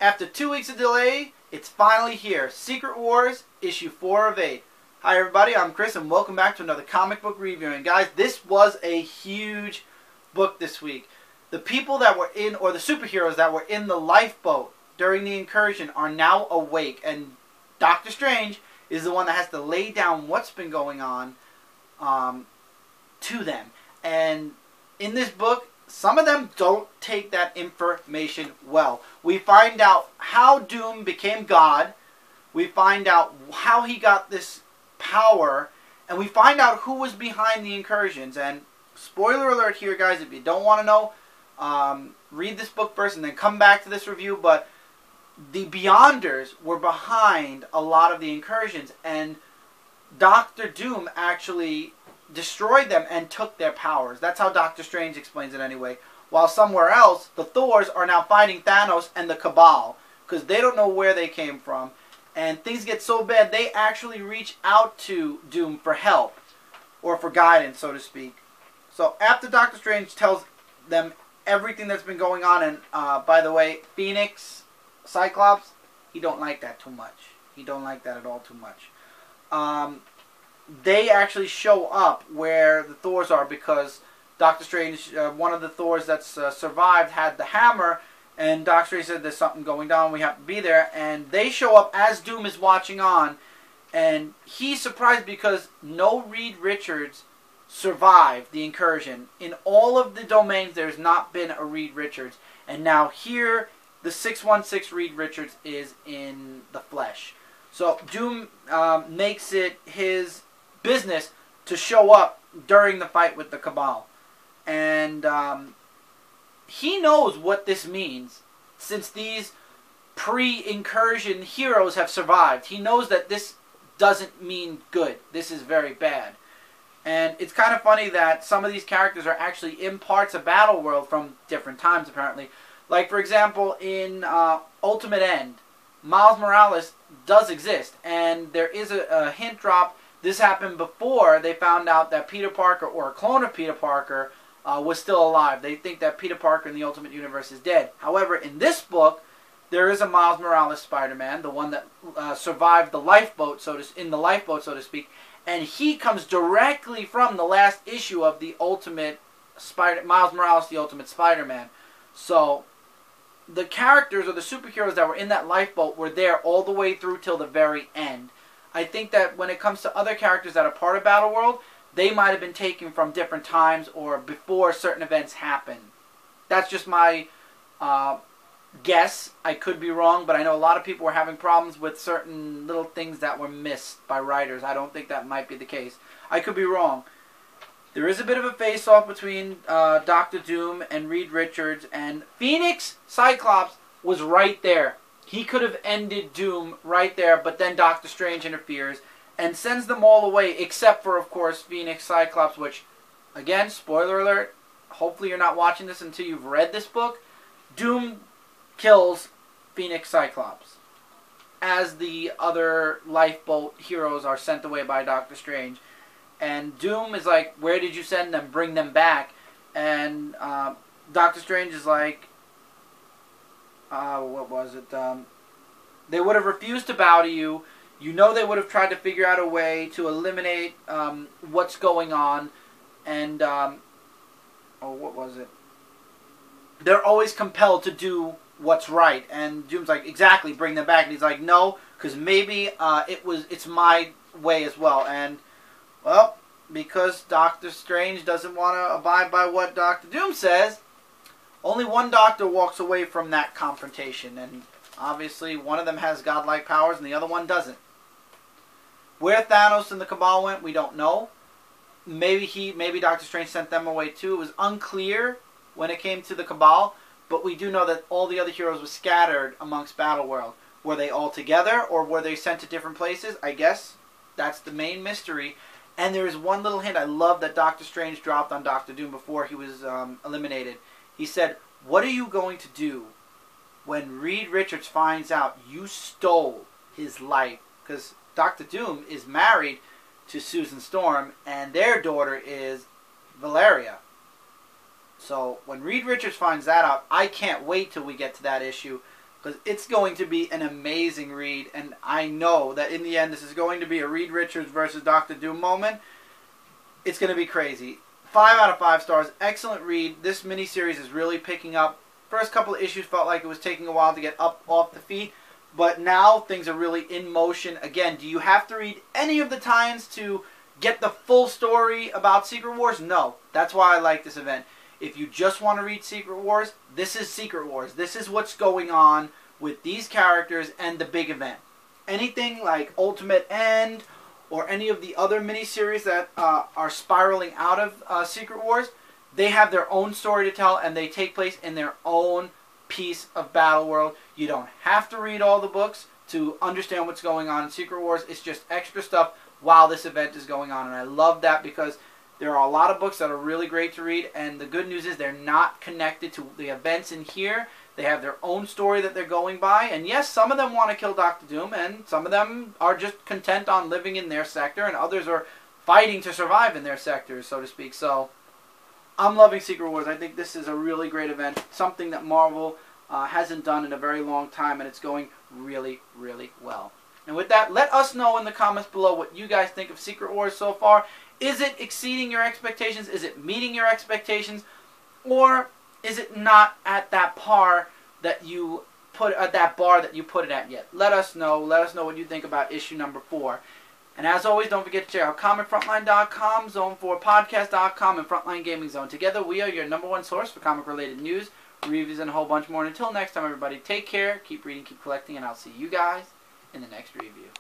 After 2 weeks of delay, it's finally here. Secret Wars, issue 4 of 8. Hi everybody, I'm Chris and welcome back to another comic book review. And guys, this was a huge book this week. The people that were in, or the superheroes that were in the lifeboat during the incursion are now awake. And Doctor Strange is the one that has to lay down what's been going on to them. And in this book, some of them don't take that information well. We find out how Doom became God. We find out how he got this power. And we find out who was behind the incursions. And spoiler alert here, guys, if you don't want to know, read this book first and then come back to this review. But the Beyonders were behind a lot of the incursions. And Doctor Doom actually destroyed them and took their powers. That's how Doctor Strange explains it anyway. While somewhere else, the Thors are now fighting Thanos and the Cabal because they don't know where they came from. And things get so bad, they actually reach out to Doom for help or for guidance, so to speak. So after Doctor Strange tells them everything that's been going on, and by the way, Phoenix, Cyclops, he don't like that too much. He don't like that at all too much. They actually show up where the Thors are because Doctor Strange, one of the Thors that's survived, had the hammer, and Doctor Strange said there's something going down, we have to be there, and they show up as Doom is watching on, and he's surprised because no Reed Richards survived the incursion. In all of the domains, there's not been a Reed Richards, and now here, the 616 Reed Richards is in the flesh. So Doom makes it his business to show up during the fight with the Cabal. And he knows what this means since these pre-incursion heroes have survived. He knows that this doesn't mean good. This is very bad. And it's kind of funny that some of these characters are actually in parts of Battleworld from different times apparently. Like for example in Ultimate End, Miles Morales does exist, and there is a hint drop. This happened before they found out that Peter Parker, or a clone of Peter Parker, was still alive. They think that Peter Parker in the Ultimate Universe is dead. However, in this book, there is a Miles Morales Spider-Man, the one that survived the lifeboat, so to speak, and he comes directly from the last issue of the Ultimate Miles Morales, the Ultimate Spider-Man. So the characters or the superheroes that were in that lifeboat were there all the way through till the very end. I think that when it comes to other characters that are part of Battleworld, they might have been taken from different times or before certain events happen. That's just my guess. I could be wrong, but I know a lot of people were having problems with certain little things that were missed by writers. I don't think that might be the case. I could be wrong. There is a bit of a face-off between Doctor Doom and Reed Richards, and Phoenix Cyclops was right there. He could have ended Doom right there, but then Doctor Strange interferes and sends them all away, except for, of course, Phoenix Cyclops, which, again, spoiler alert, hopefully you're not watching this until you've read this book. Doom kills Phoenix Cyclops as the other lifeboat heroes are sent away by Doctor Strange. And Doom is like, where did you send them? Bring them back. And Doctor Strange is like, what was it? They would have refused to bow to you. You know they would have tried to figure out a way to eliminate what's going on. And, what was it? They're always compelled to do what's right. And Doom's like, exactly, bring them back. And he's like, no, because maybe it's my way as well. And, well, because Doctor Strange doesn't want to abide by what Doctor Doom says, only one doctor walks away from that confrontation, and obviously one of them has godlike powers and the other one doesn't. Where Thanos and the Cabal went, we don't know. Maybe Doctor Strange sent them away too. It was unclear when it came to the Cabal, but we do know that all the other heroes were scattered amongst Battleworld. Were they all together, or were they sent to different places? I guess that's the main mystery. And there is one little hint I love that Doctor Strange dropped on Doctor Doom before he was eliminated. He said, what are you going to do when Reed Richards finds out you stole his life? Because Doctor Doom is married to Susan Storm, and their daughter is Valeria. So when Reed Richards finds that out, I can't wait till we get to that issue. because it's going to be an amazing read, and I know that in the end this is going to be a Reed Richards versus Dr. Doom moment. It's going to be crazy. 5 out of 5 stars. Excellent read. This miniseries is really picking up. First couple of issues felt like it was taking a while to get up off the feet, but now things are really in motion. Again, do you have to read any of the tie-ins to get the full story about Secret Wars? No. That's why I like this event. If you just want to read Secret Wars, this is Secret Wars. This is what's going on with these characters and the big event. Anything like Ultimate End or any of the other miniseries that are spiraling out of Secret Wars, they have their own story to tell, and they take place in their own piece of Battle World. You don't have to read all the books to understand what's going on in Secret Wars. It's just extra stuff while this event is going on, and I love that because there are a lot of books that are really great to read, and the good news is they're not connected to the events in here. They have their own story that they're going by, and yes, some of them want to kill Dr. Doom, and some of them are just content on living in their sector, and others are fighting to survive in their sectors, so to speak. So I'm loving Secret Wars. I think this is a really great event, something that Marvel hasn't done in a very long time, and it's going really, really well. And with that, let us know in the comments below what you guys think of Secret Wars so far. Is it exceeding your expectations? Is it meeting your expectations? Or is it not at that par that you put at that bar that you put it at yet? Let us know. Let us know what you think about issue number 4. And as always, don't forget to check out ComicFrontline.com, Zone4Podcast.com, and Frontline Gaming Zone. Together, we are your #1 source for comic-related news, reviews, and a whole bunch more. And until next time, everybody, take care, keep reading, keep collecting, and I'll see you guys in the next review.